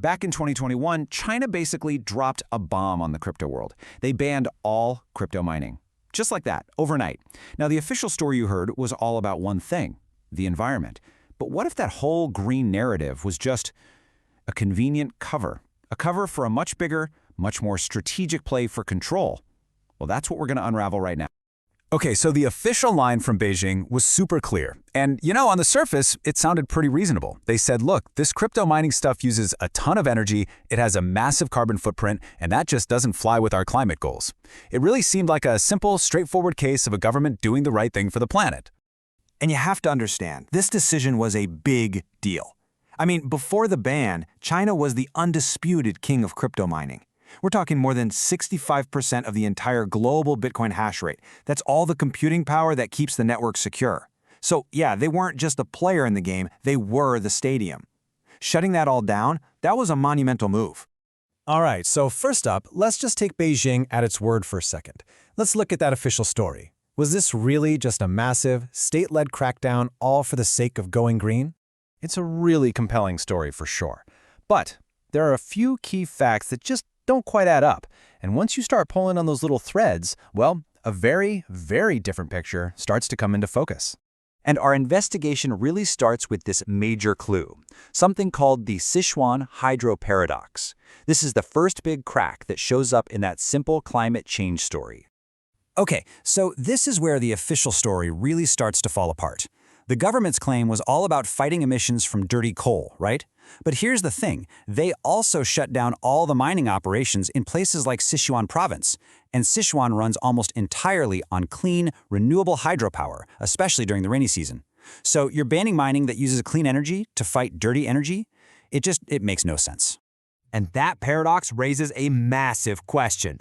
Back in 2021, China basically dropped a bomb on the crypto world. They banned all crypto mining. Just like that, overnight. Now, the official story you heard was all about one thing, the environment. But what if that whole green narrative was just a convenient cover? A cover for a much bigger, much more strategic play for control? Well, that's what we're going to unravel right now. Okay, so the official line from Beijing was super clear. And, on the surface, it sounded pretty reasonable. They said, look, this crypto mining stuff uses a ton of energy, it has a massive carbon footprint, and that just doesn't fly with our climate goals. It really seemed like a simple, straightforward case of a government doing the right thing for the planet. And you have to understand, this decision was a big deal. I mean, before the ban, China was the undisputed king of crypto mining. We're talking more than 65% of the entire global Bitcoin hash rate. That's all the computing power that keeps the network secure. So yeah, they weren't just a player in the game, they were the stadium. Shutting that all down, that was a monumental move. All right, so first up, let's just take Beijing at its word for a second. Let's look at that official story. Was this really just a massive, state-led crackdown all for the sake of going green? It's a really compelling story for sure. But there are a few key facts that just don't quite add up. And once you start pulling on those little threads, well, a very, very different picture starts to come into focus. And our investigation really starts with this major clue, something called the Sichuan hydro paradox. This is the first big crack that shows up in that simple climate change story. Okay, so this is where the official story really starts to fall apart. The government's claim was all about fighting emissions from dirty coal, right? But here's the thing, they also shut down all the mining operations in places like Sichuan province. And Sichuan runs almost entirely on clean, renewable hydropower, especially during the rainy season. So you're banning mining that uses clean energy to fight dirty energy? It makes no sense. And that paradox raises a massive question.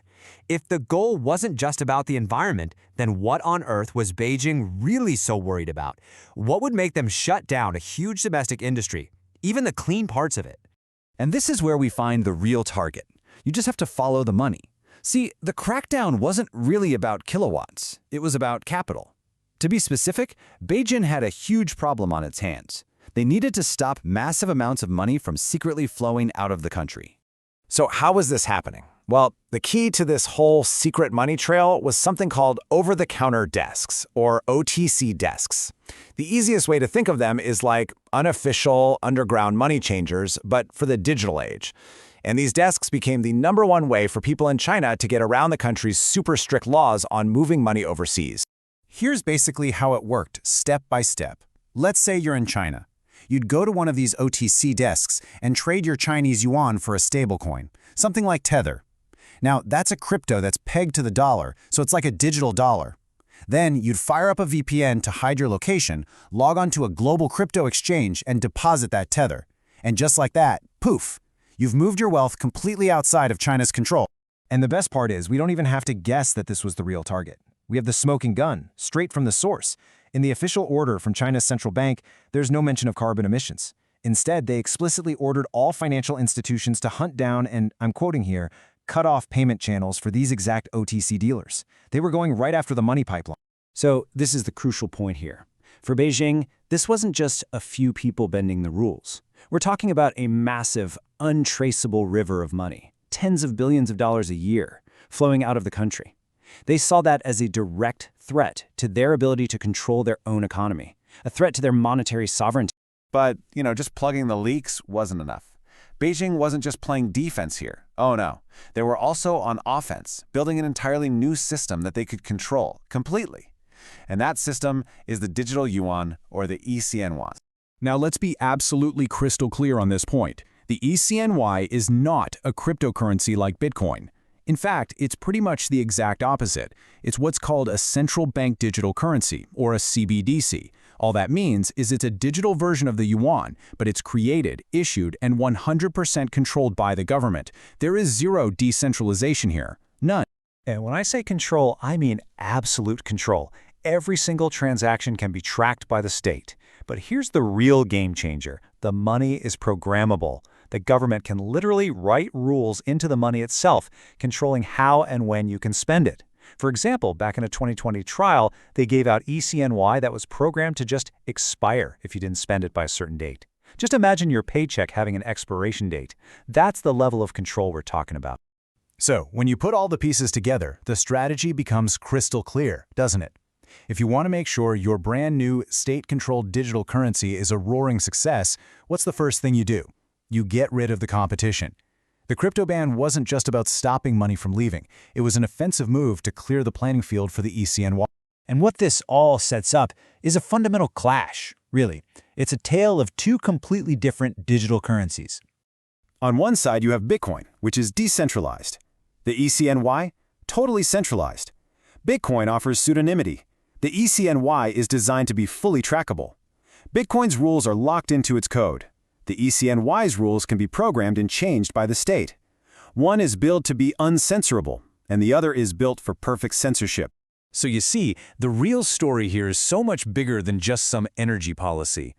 If the goal wasn't just about the environment, then what on earth was Beijing really so worried about? What would make them shut down a huge domestic industry, even the clean parts of it? And this is where we find the real target. You just have to follow the money. See, the crackdown wasn't really about kilowatts. It was about capital. To be specific, Beijing had a huge problem on its hands. They needed to stop massive amounts of money from secretly flowing out of the country. So how was this happening? Well, the key to this whole secret money trail was something called over-the-counter desks, or OTC desks. The easiest way to think of them is like unofficial underground money changers, but for the digital age. And these desks became the #1 way for people in China to get around the country's super strict laws on moving money overseas. Here's basically how it worked, step by step. Let's say you're in China. You'd go to one of these OTC desks and trade your Chinese yuan for a stablecoin, something like Tether. Now, that's a crypto that's pegged to the dollar, so it's like a digital dollar. Then you'd fire up a VPN to hide your location, log onto a global crypto exchange, and deposit that Tether. And just like that, poof, you've moved your wealth completely outside of China's control. And the best part is, we don't even have to guess that this was the real target. We have the smoking gun, straight from the source. In the official order from China's central bank, there's no mention of carbon emissions. Instead, they explicitly ordered all financial institutions to hunt down and, I'm quoting here, cut off payment channels for these exact OTC dealers. They were going right after the money pipeline. So this is the crucial point here. For Beijing, this wasn't just a few people bending the rules. We're talking about a massive, untraceable river of money, tens of billions of dollars a year, flowing out of the country. They saw that as a direct threat to their ability to control their own economy, a threat to their monetary sovereignty. But, just plugging the leaks wasn't enough. Beijing wasn't just playing defense here. Oh no. They were also on offense, building an entirely new system that they could control completely. And that system is the digital yuan, or the ECNY. Now let's be absolutely crystal clear on this point. The ECNY is not a cryptocurrency like Bitcoin. In fact, it's pretty much the exact opposite. It's what's called a central bank digital currency, or a CBDC. All that means is it's a digital version of the yuan, but it's created, issued, and 100% controlled by the government. There is zero decentralization here. None. And when I say control, I mean absolute control. Every single transaction can be tracked by the state. But here's the real game changer. The money is programmable. The government can literally write rules into the money itself, controlling how and when you can spend it. For example, back in a 2020 trial, they gave out ECNY that was programmed to just expire if you didn't spend it by a certain date. Just imagine your paycheck having an expiration date. That's the level of control we're talking about. So, when you put all the pieces together, the strategy becomes crystal clear, doesn't it? If you want to make sure your brand new state-controlled digital currency is a roaring success, what's the first thing you do? You get rid of the competition. The crypto ban wasn't just about stopping money from leaving. It was an offensive move to clear the playing field for the ECNY. And what this all sets up is a fundamental clash, really. It's a tale of two completely different digital currencies. On one side, you have Bitcoin, which is decentralized. The ECNY, totally centralized. Bitcoin offers pseudonymity. The ECNY is designed to be fully trackable. Bitcoin's rules are locked into its code. The ECNY's rules can be programmed and changed by the state. One is built to be uncensorable, and the other is built for perfect censorship. So you see, the real story here is so much bigger than just some energy policy.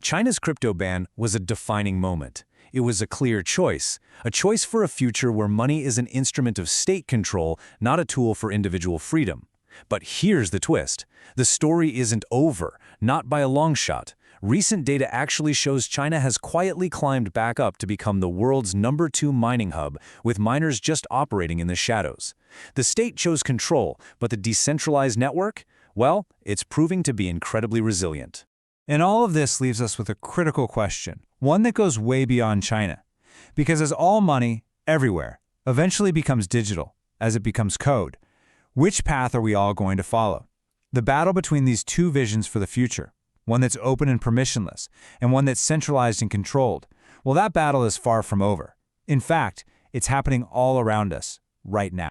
China's crypto ban was a defining moment. It was a clear choice, a choice for a future where money is an instrument of state control, not a tool for individual freedom. But here's the twist. The story isn't over, not by a long shot. Recent data actually shows China has quietly climbed back up to become the world's #2 mining hub, with miners just operating in the shadows. The state chose control, but the decentralized network? Well, it's proving to be incredibly resilient. And all of this leaves us with a critical question, one that goes way beyond China. Because as all money, everywhere, eventually becomes digital, as it becomes code, which path are we all going to follow? The battle between these two visions for the future, one that's open and permissionless, and one that's centralized and controlled, well, that battle is far from over. In fact, it's happening all around us, right now.